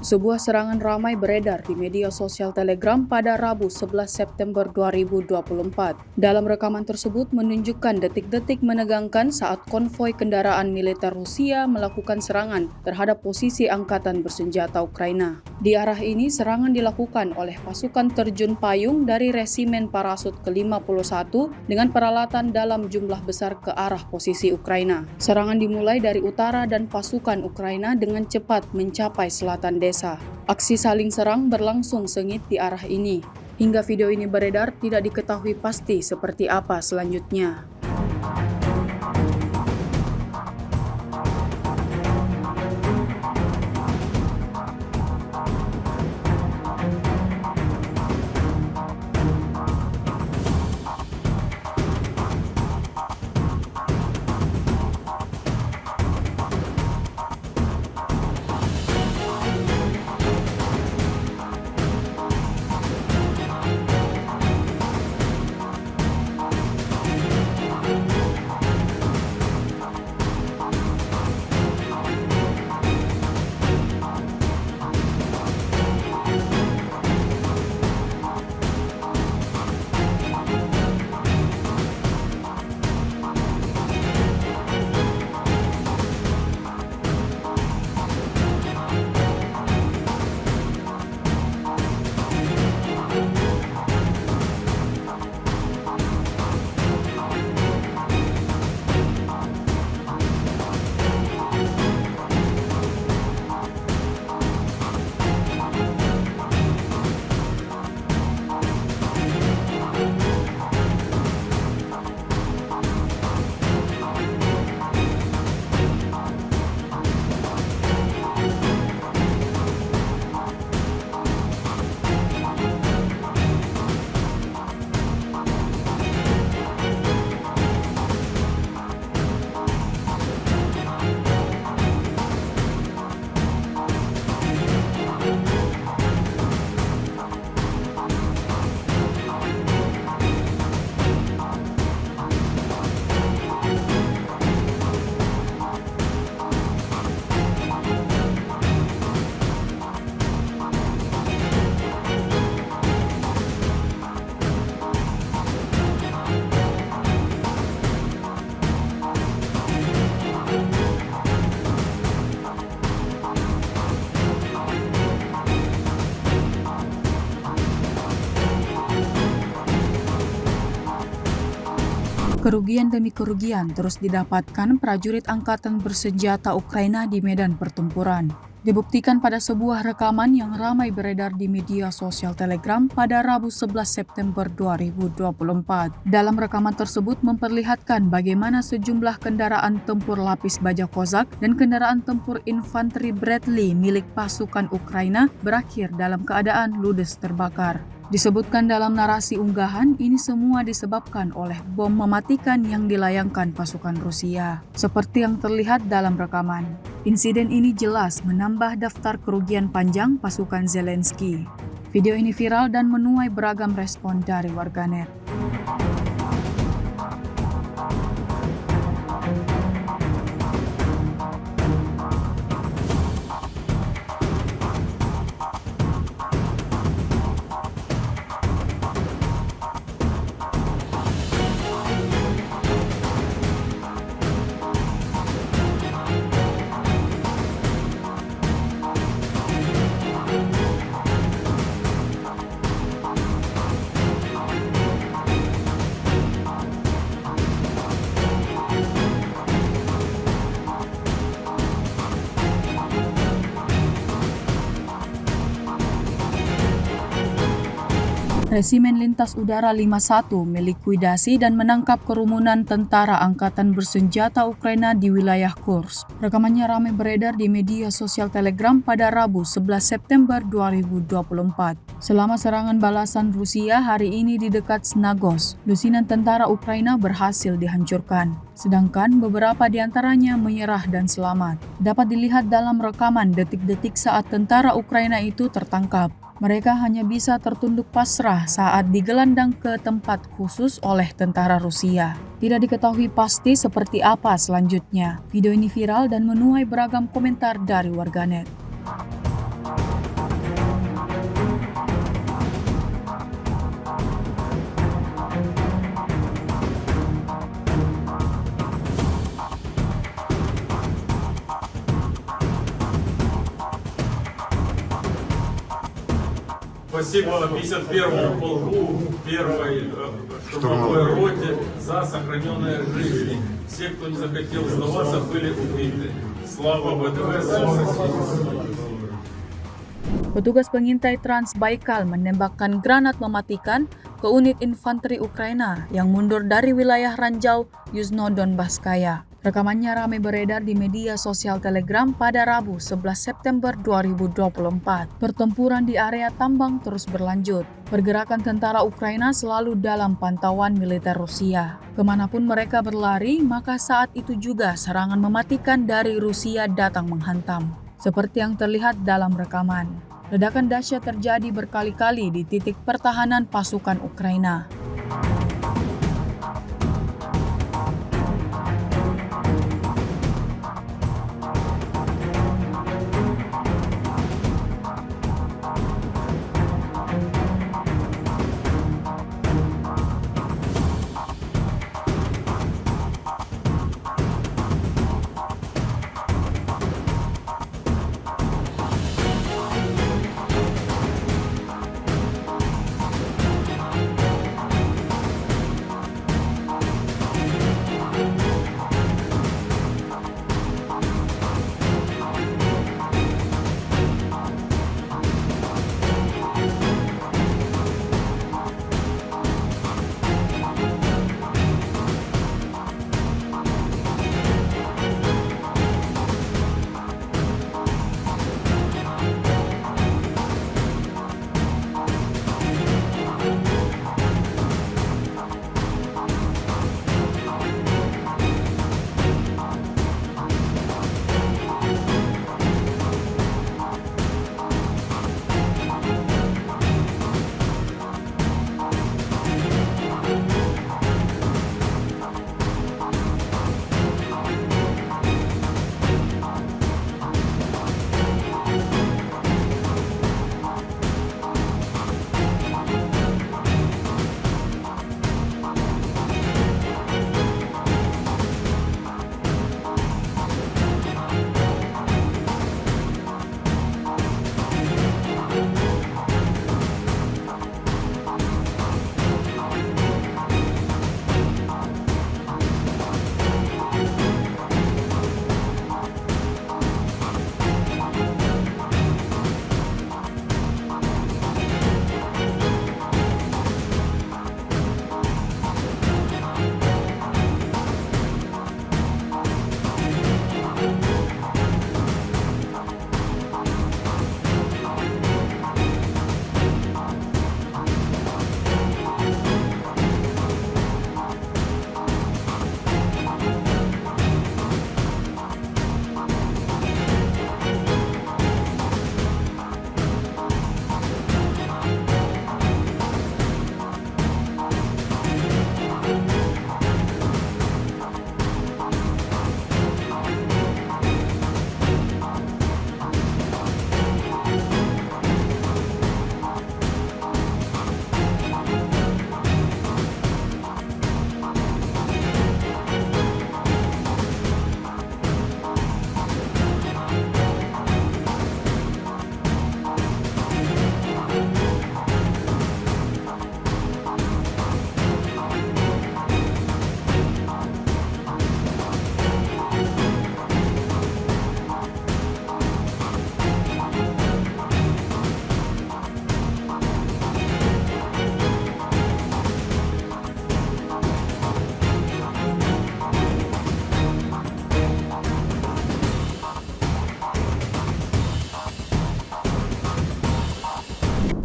Sebuah serangan ramai beredar di media sosial Telegram pada Rabu 11 September 2024. Dalam rekaman tersebut menunjukkan detik-detik menegangkan saat konvoi kendaraan militer Rusia melakukan serangan terhadap posisi angkatan bersenjata Ukraina. Di arah ini, serangan dilakukan oleh pasukan terjun payung dari Resimen Parasut ke-51 dengan peralatan dalam jumlah besar ke arah posisi Ukraina. Serangan dimulai dari utara dan pasukan Ukraina dengan cepat mencapai selatan desa. Aksi saling serang berlangsung sengit di arah ini. Hingga video ini beredar, tidak diketahui pasti seperti apa selanjutnya. Kerugian demi kerugian terus didapatkan prajurit angkatan bersenjata Ukraina di medan pertempuran. Dibuktikan pada sebuah rekaman yang ramai beredar di media sosial Telegram pada Rabu 11 September 2024. Dalam rekaman tersebut memperlihatkan bagaimana sejumlah kendaraan tempur lapis baja Kozak dan kendaraan tempur infanteri Bradley milik pasukan Ukraina berakhir dalam keadaan ludes terbakar. Disebutkan dalam narasi unggahan, ini semua disebabkan oleh bom mematikan yang dilayangkan pasukan Rusia. Seperti yang terlihat dalam rekaman, insiden ini jelas menambah daftar kerugian panjang pasukan Zelensky. Video ini viral dan menuai beragam respon dari warganet. Resimen Lintas Udara 51 melikuidasi dan menangkap kerumunan tentara angkatan bersenjata Ukraina di wilayah Kursk. Rekamannya ramai beredar di media sosial Telegram pada Rabu 11 September 2024. Selama serangan balasan Rusia hari ini di dekat Snagos, lusinan tentara Ukraina berhasil dihancurkan. Sedangkan beberapa di antaranya menyerah dan selamat. Dapat dilihat dalam rekaman detik-detik saat tentara Ukraina itu tertangkap. Mereka hanya bisa tertunduk pasrah saat digelandang ke tempat khusus oleh tentara Rusia. Tidak diketahui pasti seperti apa selanjutnya. Video ini viral dan menuai beragam komentar dari warganet. Спасибо 51-му полку, первой штурмовой роте за сохраненные жизни. Все, кто не захотел сдаваться, были убиты. Слава ВДВ, слава России. Petugas pengintai Trans Baikal menembakkan granat mematikan ke unit infanteri Ukraina yang mundur dari wilayah Ranjau Yuzhno-Donbasskaya. Rekamannya ramai beredar di media sosial Telegram pada Rabu 11 September 2024. Pertempuran di area tambang terus berlanjut. Pergerakan tentara Ukraina selalu dalam pantauan militer Rusia. Kemanapun mereka berlari, maka saat itu juga serangan mematikan dari Rusia datang menghantam. Seperti yang terlihat dalam rekaman. Ledakan dahsyat terjadi berkali-kali di titik pertahanan pasukan Ukraina.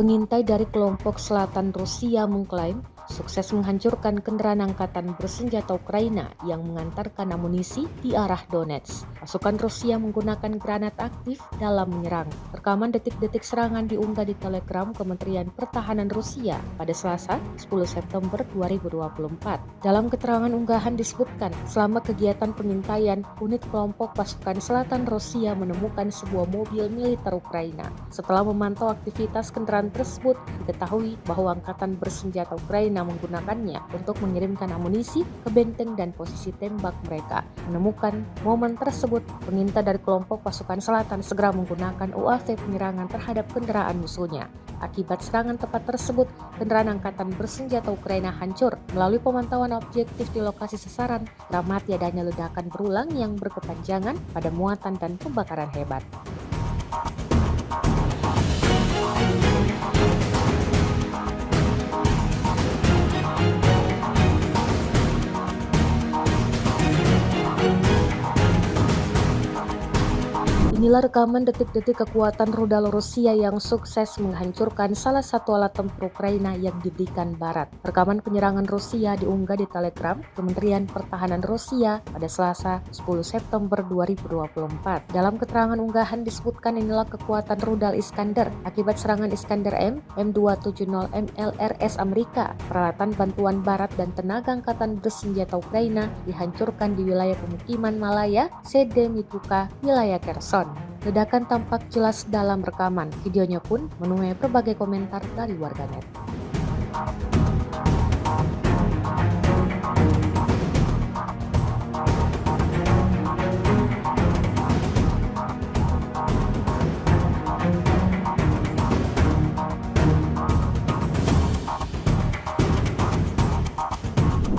Pengintai dari kelompok selatan Rusia mengklaim sukses menghancurkan kendaraan angkatan bersenjata Ukraina yang mengantarkan amunisi di arah Donetsk. Pasukan Rusia menggunakan granat aktif dalam menyerang. Rekaman detik-detik serangan diunggah di Telegram Kementerian Pertahanan Rusia pada Selasa 10 September 2024. Dalam keterangan unggahan disebutkan, selama kegiatan pengintaian, unit kelompok pasukan selatan Rusia menemukan sebuah mobil militer Ukraina. Setelah memantau aktivitas kendaraan tersebut, diketahui bahwa angkatan bersenjata Ukraina menggunakannya untuk mengirimkan amunisi ke benteng dan posisi tembak mereka. Menemukan momen tersebut tersebut meminta dari kelompok pasukan selatan segera menggunakan UAV penyerangan terhadap kendaraan musuhnya. Akibat serangan tepat tersebut, kendaraan angkatan bersenjata Ukraina hancur. Melalui pemantauan objektif di lokasi sasaran, teramati adanya ledakan berulang yang berkepanjangan pada muatan dan pembakaran hebat. Inilah rekaman detik-detik kekuatan rudal Rusia yang sukses menghancurkan salah satu alat tempur Ukraina yang diberikan Barat. Rekaman penyerangan Rusia diunggah di Telegram Kementerian Pertahanan Rusia pada Selasa 10 September 2024. Dalam keterangan unggahan disebutkan inilah kekuatan rudal Iskander akibat serangan Iskander M, M270 MLRS Amerika. Peralatan bantuan Barat dan tenaga angkatan bersenjata Ukraina dihancurkan di wilayah pemukiman Malaya, Sedemituka, wilayah Kherson. Ledakan tampak jelas dalam rekaman. Videonya pun menuai berbagai komentar dari warganet.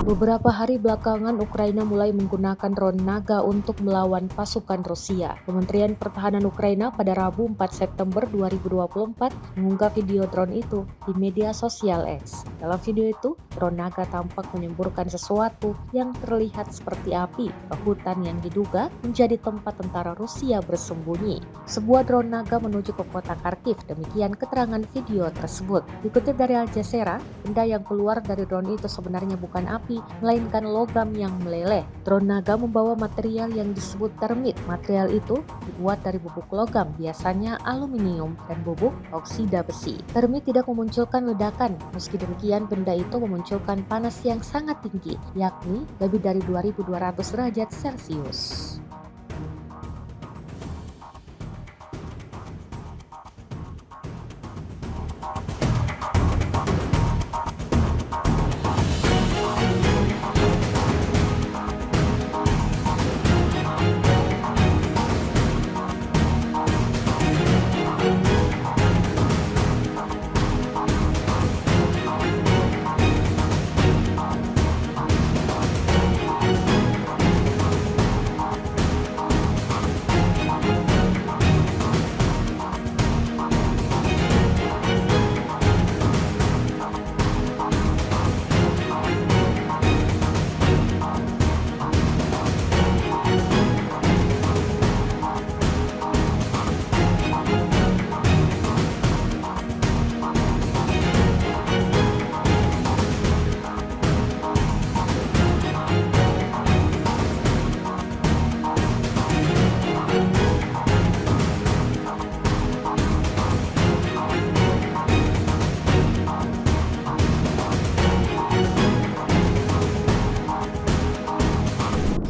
Beberapa hari belakangan Ukraina mulai menggunakan drone Naga untuk melawan pasukan Rusia. Kementerian Pertahanan Ukraina pada Rabu 4 September 2024 mengunggah video drone itu di media sosial X. Dalam video itu, drone Naga tampak menyemburkan sesuatu yang terlihat seperti api ke hutan yang diduga menjadi tempat tentara Rusia bersembunyi. Sebuah drone Naga menuju ke kota Kharkiv, demikian keterangan video tersebut. Dikutip dari Al Jazeera, benda yang keluar dari drone itu sebenarnya bukan api, melainkan logam yang meleleh. Drone Naga membawa material yang disebut termit. Material itu dibuat dari bubuk logam, biasanya aluminium, dan bubuk oksida besi. Termit tidak memunculkan ledakan, meski demikian benda itu memunculkan panas yang sangat tinggi, yakni lebih dari 2200 derajat Celcius.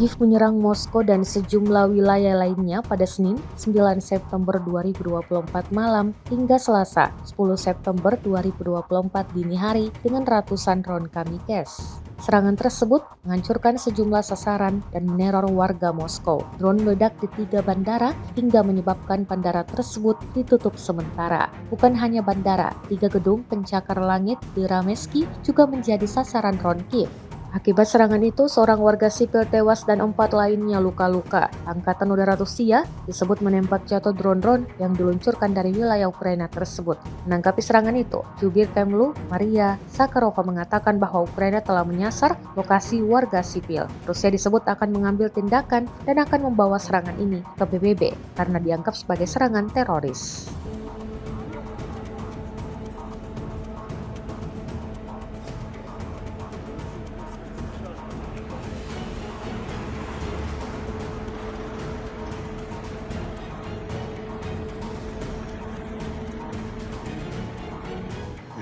Kiev menyerang Moskow dan sejumlah wilayah lainnya pada Senin 9 September 2024 malam hingga Selasa 10 September 2024 dini hari dengan ratusan drone kamikze. Serangan tersebut menghancurkan sejumlah sasaran dan meneror warga Moskow. Drone meledak di 3 bandara hingga menyebabkan bandara tersebut ditutup sementara. Bukan hanya bandara, 3 gedung pencakar langit di Rameski juga menjadi sasaran drone Kiev. Akibat serangan itu, seorang warga sipil tewas dan 4 lainnya luka-luka. Angkatan Udara Rusia disebut menembak jatuh drone-drone yang diluncurkan dari wilayah Ukraina tersebut. Menanggapi serangan itu, Jubir Kremlu Maria Zakharova mengatakan bahwa Ukraina telah menyasar lokasi warga sipil. Rusia disebut akan mengambil tindakan dan akan membawa serangan ini ke PBB karena dianggap sebagai serangan teroris.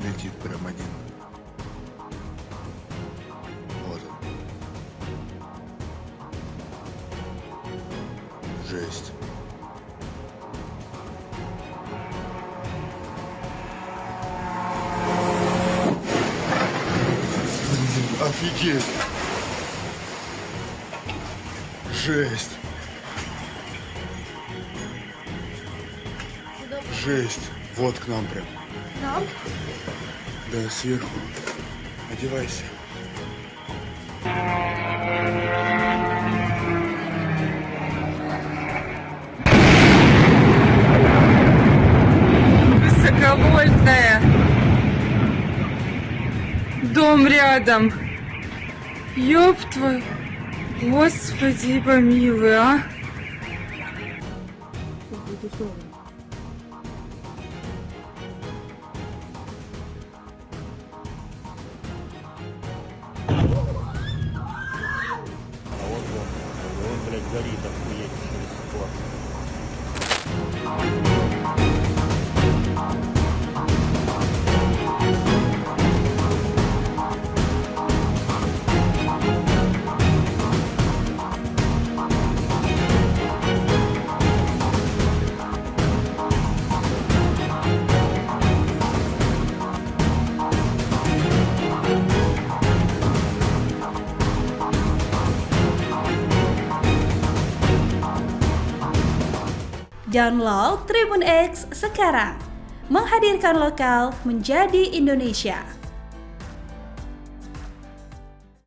Летит прям один. Вот он. Жесть. Офигеть. Жесть. Жесть. Вот к нам прям. Нам? Да, сверху. Одевайся. Высоковольтная. Дом рядом. Ёб твою. Господи, помилуй, а. Он, блядь, горит охуеть до сих пор. Download Tribun X sekarang, menghadirkan lokal menjadi Indonesia.